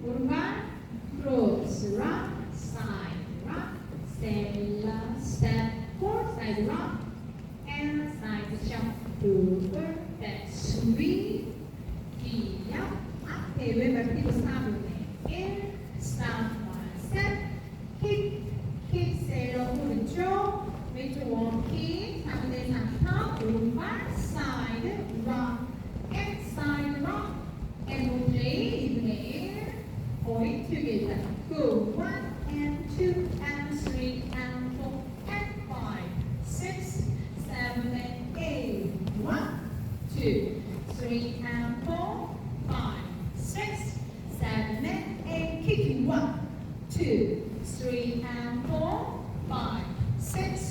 오른발 cross rock side rock step forward side rock and side jump over that swing 기억 앞에 왼발 피고 4분의 1 stop one step 킥 세로 오른쪽 왼쪽 원킥 4분의 3 턴 오른발 side rock and side rock and we'll play 2분의 1 point together go 1 and 2 and 3 and 4 and 5 6 7 and 8 1 2 3 and 4 5 6 7 and 8 kicking 1 2 3 and 4 5 6